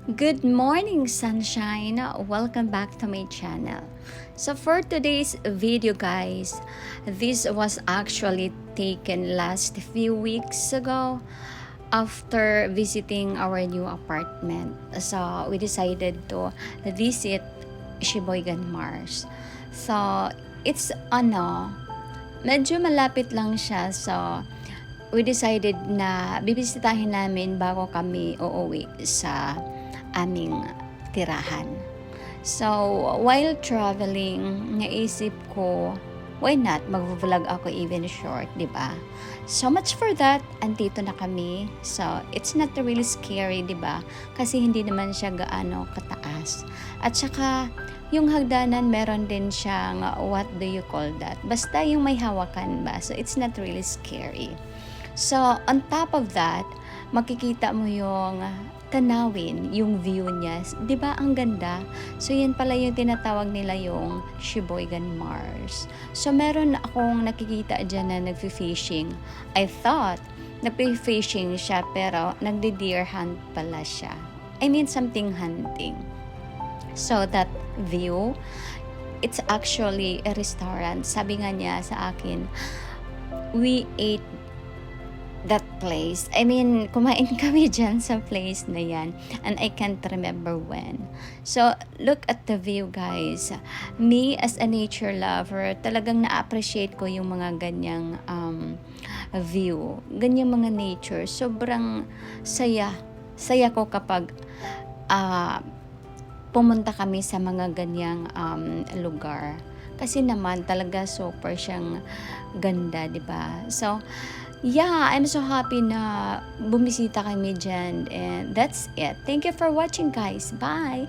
Good morning, sunshine. Welcome back to my channel. So for today's video, guys, this was actually taken last few weeks ago after visiting our new apartment. So we decided to visit Sheboygan Mars. So it's medyo malapit lang siya. So we decided na bibisitahin namin bago kami uuwi sa aming tirahan. So, while traveling, naisip ko, why not? Mag-vlog ako even short, di ba? So much for that, andito na kami. So, it's not really scary, di ba? Kasi hindi naman siya gaano kataas. At saka, yung hagdanan, meron din siyang, what do you call that? Basta yung may hawakan ba? So, it's not really scary. So, on top of that, makikita mo yung tanawin, yung view niya. 'Di ba ang ganda? So, yan pala yung tinatawag nila yung Sheboygan Mars. So, meron akong nakikita dyan na nagfi-fishing. I thought nagfi-fishing siya pero nagde-deer hunt pala siya. I mean something hunting. So, that view, it's actually a restaurant. Sabi nga niya sa akin, we ate that place. I mean, kumain kami dyan sa place na yan. And I can't remember when. So, look at the view, guys. Me, as a nature lover, talagang na-appreciate ko yung mga ganyang view. Ganyang mga nature. Sobrang saya. Saya ko kapag pumunta kami sa mga ganyang lugar. Kasi naman, talaga super siyang ganda, di ba? So, yeah, I'm so happy na bumisita kami dyan. And that's it. Thank you for watching, guys. Bye!